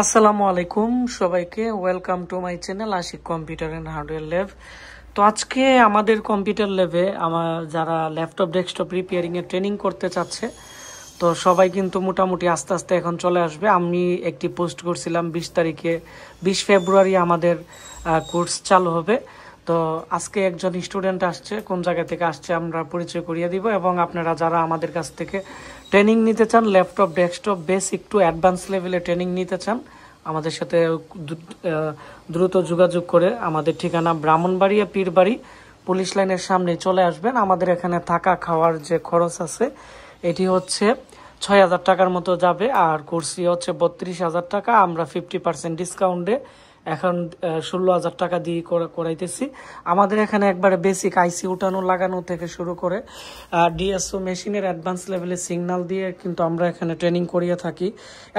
আসসালামু আলাইকুম সবাইকে, welcome to my channel Ashiq computer and hardware lab. তো আজকে আমাদের কম্পিউটার ল্যাবে যারা ল্যাপটপ ডেস্কটপ রিপেয়ারিং এর ট্রেনিং করতে চাচ্ছে, তো সবাই কিন্তু মোটামুটি আস্তে আস্তে এখন চলে আসবে। আমি একটি পোস্ট করছিলাম 20 ফেব্রুয়ারি আমাদের কোর্স চালু হবে। তো আজকে একজন স্টুডেন্ট আসছে, কোন জায়গা থেকে আসছে আমরা পরিচয় করিয়ে দিব, এবং আপনারা যারা আমাদের কাছ থেকে ট্রেনিং নিতে চান, laptop desktop basic to advance লেভেলে ট্রেনিং নিতে চান, আমাদের সাথে দ্রুত যোগাযোগ করে আমাদের ঠিকানা ব্রাহ্মণবাড়িয়া পীরবাড়ি পুলিশ লাইনের সামনে চলে আসবেন। আমাদের এখানে থাকা খাওয়ার যে খরচ আছে এটি হচ্ছে 6,000 টাকার মতো যাবে, আর কোর্সি হচ্ছে 32,000 টাকা। আমরা 50% ডিসকাউন্টে এখন 16,000 টাকা দিয়ে করাইতেছি। আমাদের এখানে একবারে বেসিক আইসি উঠানো লাগানো থেকে শুরু করে ডিএসও মেশিনের অ্যাডভান্স লেভেলে সিগন্যাল দিয়ে কিন্তু আমরা এখানে ট্রেনিং করিয়ে থাকি।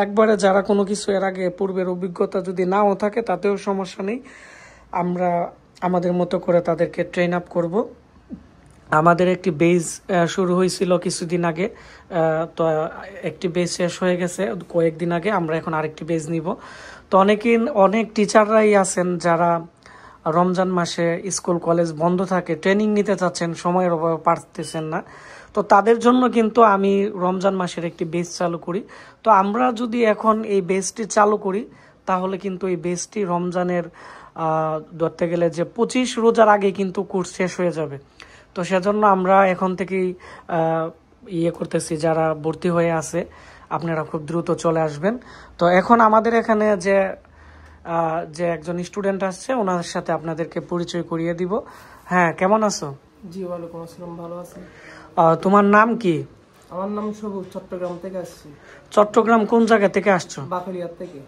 একবারে যারা কোনো কিছু এর আগে পূর্বের অভিজ্ঞতা যদি নাও থাকে তাতেও সমস্যা নেই, আমরা আমাদের মতো করে তাদেরকে ট্রেন আপ করব। আমাদের একটি বেজ শুরু হয়েছিল কিছুদিন আগে, তো একটি বেজ শেষ হয়ে গেছে কয়েকদিন আগে, আমরা এখন আরেকটি বেজ নিব। তো অনেক টিচাররাই আছেন যারা রমজান মাসে স্কুল কলেজ বন্ধ থাকে, ট্রেনিং নিতে চাচ্ছেন, সময়ের অভাবে পারতেছেন না। তো তাদের জন্য কিন্তু আমি রমজান মাসের একটি বেজ চালু করি। তো আমরা যদি এখন এই বেজটি চালু করি তাহলে কিন্তু এই বেজটি রমজানের ধরতে গেলে যে 25 রোজার আগে কিন্তু কোর্স শেষ হয়ে যাবে। তো সেজন্য আমরা এখন থেকেই করতেছি, যারা ভর্তি হয়ে আছে আপনারা খুব দ্রুত চলে আসবেন। তো এখন আমাদের এখানে যে একজন স্টুডেন্ট আসছে ওনার সাথে আপনাদেরকে পরিচয় করিয়ে দিব। হ্যাঁ, কেমন আছো? জি ওয়ালাইকুম আসসালাম, ভালো আছি। তোমার নাম কি? আমার নাম সবুজ, চট্টগ্রাম থেকে আসছি। চট্টগ্রাম কোন জায়গা থেকে আসছো? বাকলিয়ার থেকে।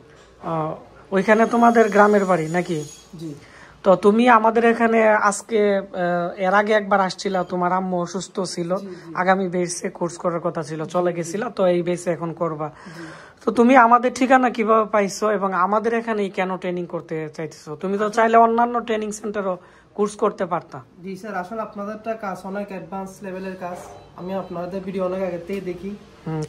ওইখানে তোমাদের গ্রামের বাড়ি নাকি? জি। তো তুমি আমাদের এখানে আজকে এর আগে একবার আসছিলা, তোমার আম্মু অসুস্থ ছিল, আগামী বেসে কোর্স করার কথা ছিল, চলে গেছিল, তো এই বেসে এখন করবা। তো তুমি আমাদের ঠিকানা কিভাবে পাইছো এবং আমাদের এখানেই কেন ট্রেনিং করতে চাইতেছো? তুমি তো চাইলে অন্যান্য ট্রেনিং সেন্টারও কোর্স করতে পারতা। জি স্যার, আসলে আপনাদেরটা কাজ অনেক অ্যাডভান্স লেভেলের কাজ। আমি আপনাদের ভিডিও অনেক আগে থেকে দেখি।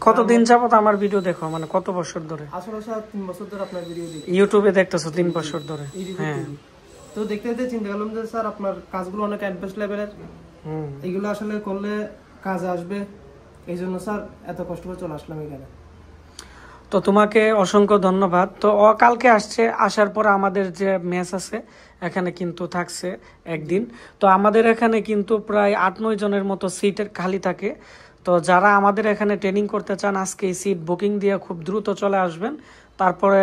কতদিন যাবত আমার ভিডিও দেখো, মানে কত বছর ধরে? আসলে স্যার 3 বছর ধরে আপনার ভিডিও দেখি। ইউটিউবে দেখতেছো 3 বছর ধরে? হ্যাঁ। তো দেখতে দেখতে চিন্তা করলাম যে স্যার আপনার কাজগুলো অনেক অ্যাডভান্স লেভেলের, এগুলো আসলে করলে কাজ আসবে, এই জন্য স্যার এত কষ্ট করে চলে আসলাম এখানে। তো তোমাকে অসংখ্য ধন্যবাদ। তো কালকে আসছে, আসার পরে আমাদের যে ম্যাচ আছে এখানে কিন্তু থাকছে একদিন। তো আমাদের এখানে কিন্তু প্রায় 8-9 জনের মতো সিটের খালি থাকে। তো যারা আমাদের এখানে ট্রেনিং করতে চান আজকে এই সিট বুকিং দিয়ে খুব দ্রুত চলে আসবেন। তারপরে